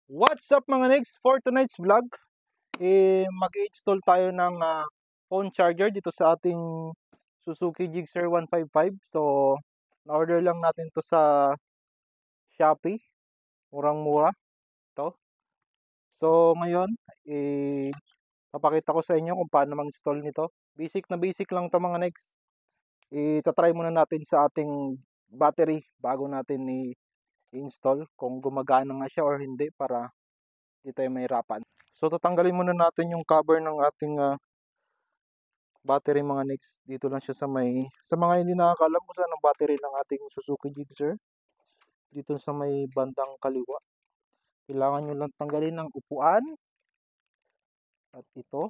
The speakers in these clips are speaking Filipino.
What's up mga next? For tonight's vlog, mag-install tayo ng phone charger dito sa ating Suzuki Gixxer 155. So, na-order lang natin to sa Shopee. Murang-mura to. So, ngayon, papakita ko sa inyo kung paano mag-install nito. Basic na basic lang to mga next. Itatry muna natin sa ating battery bago natin i-install kung gumagana nga siya or hindi para di tayo mahirapan. So tatanggalin muna natin yung cover ng ating battery mga next. Dito lang siya sa mga hindi nakakalam kung saan ang battery ng ating Suzuki Gixxer. Dito sa may bandang kaliwa. Kailangan nyo lang tanggalin ng upuan. At ito,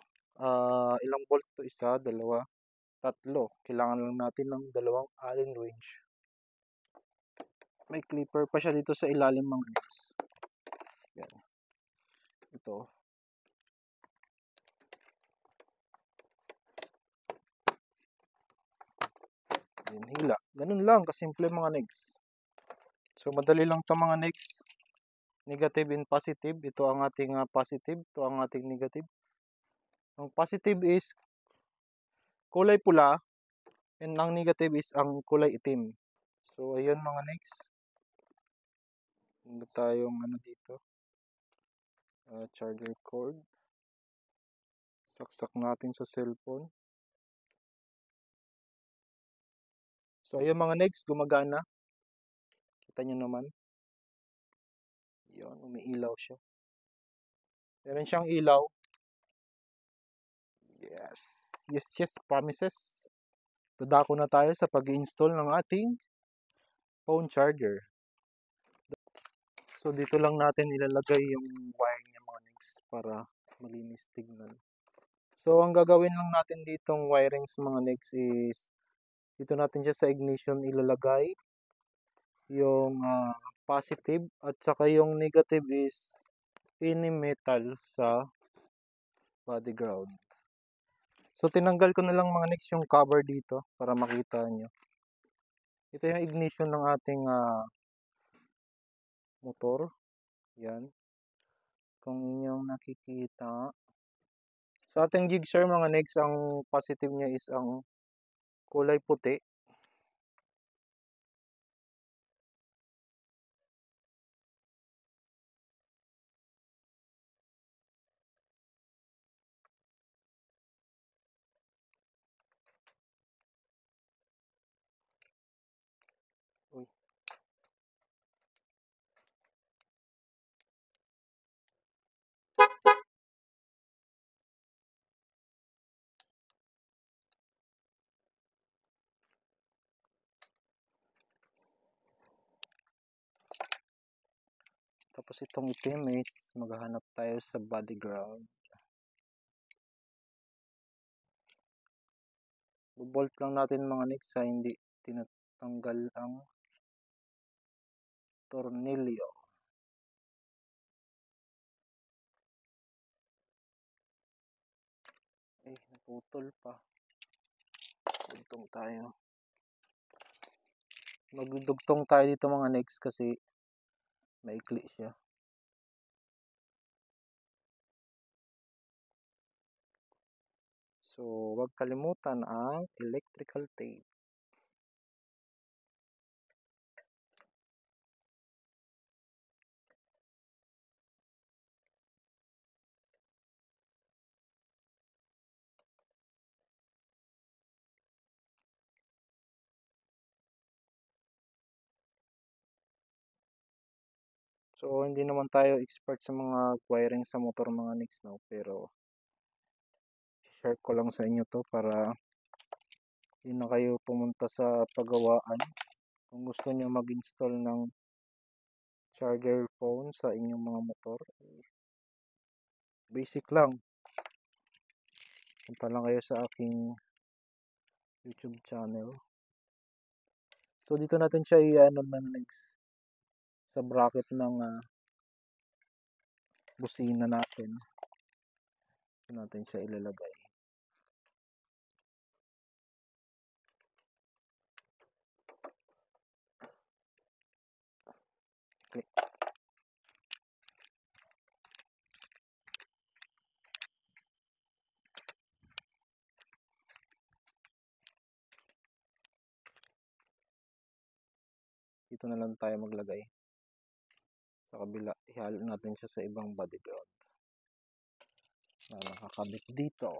ilang bolt to? Isa, dalawa, tatlo. Kailangan lang natin ng dalawang Allen wrench. May clipper pa siya dito sa ilalim mga next. Yan. Ito. Yan, hila. Ganun lang, kasimple mga next. So, madali lang ito mga next. Negative and positive. Ito ang ating positive. Ito ang ating negative. Ang positive is kulay pula. And ang negative is ang kulay itim. So, ayun mga next. Hindi tayong dito. Charger cord. Saksak natin sa cellphone. So, ayun mga next. Gumagana. Kita nyo naman. Yun, umiilaw siya. Meron siyang ilaw. Yes. Yes, promises. Dadako na tayo sa pag-install ng ating phone charger. So, dito lang natin ilalagay yung wire niya mga next para malinis tignan. So, ang gagawin lang natin ditong wirings mga next is dito natin siya sa ignition ilalagay. Yung positive at saka yung negative is any metal sa body ground. So, tinanggal ko na lang mga next yung cover dito para makita nyo. Ito yung ignition ng ating motor. Yan. Kung inyong nakikita. Sa ating Gixxer mga next, ang positive niya is ang kulay puti. Uy. Tapos itong itim is maghahanap tayo sa body ground. Bolt lang natin mga next sa hindi tinatanggal ang tornilyo. Naputol pa. Dugtong tayo. Magdudugtong tayo dito mga next kasi maikli siya. So, huwag kalimutan ang electrical tape. So, hindi naman tayo expert sa mga wiring sa motor mga next, no? Pero, share ko lang sa inyo to para hindi na kayo pumunta sa paggawaan. Kung gusto niyo mag-install ng charger phone sa inyong mga motor, basic lang. Punta lang kayo sa aking YouTube channel. So, dito natin siya i-ano mga next sa bracket ng busina natin. Dito natin siya ilalagay. Okay. dito na lang tayo maglagay sa kabila. Ihalo natin siya sa ibang body ground na nakakabit dito.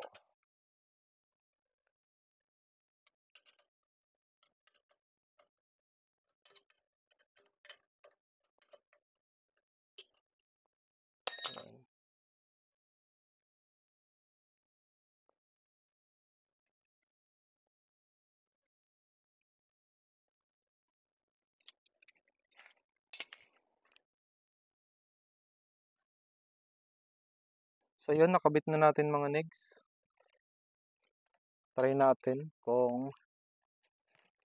Ayan. So yun, nakabit na natin mga negs. Try natin kung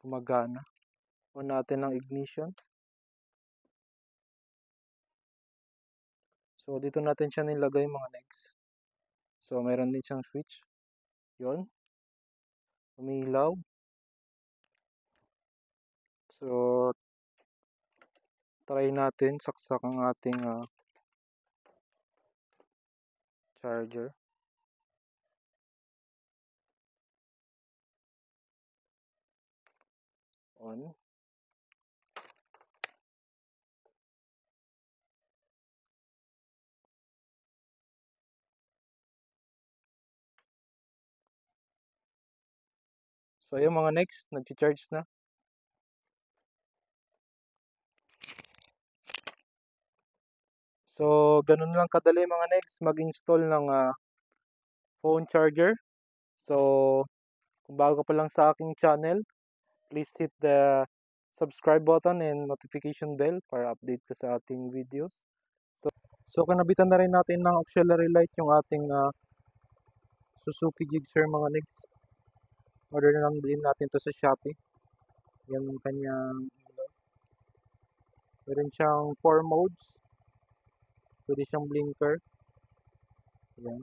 gumagana. On natin ang ignition. So dito natin siya nilagay mga negs. So mayroon din siyang switch. Yun. Umilaw. So try natin saksak ang ating charger. On. So yung mga next, nag-charge na. So ganun lang kadali mga next mag-install ng phone charger. So kung bago pa lang sa aking channel, please hit the subscribe button and notification bell para update ka sa ating videos. So kanabitan na rin natin ng auxiliary light yung ating Suzuki Gixxer mga next. Order na lang din natin to sa Shopee. Yan ang kanyang ilaw. Meron siyang 4 modes. Pwede siyang blinker. Yan.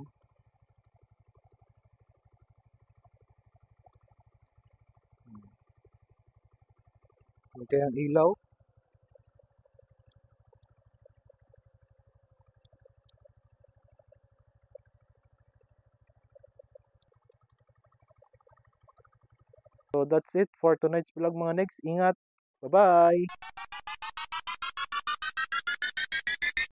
Yan kayang ilaw. So that's it for tonight's vlog mga next. Ingat. Bye-bye!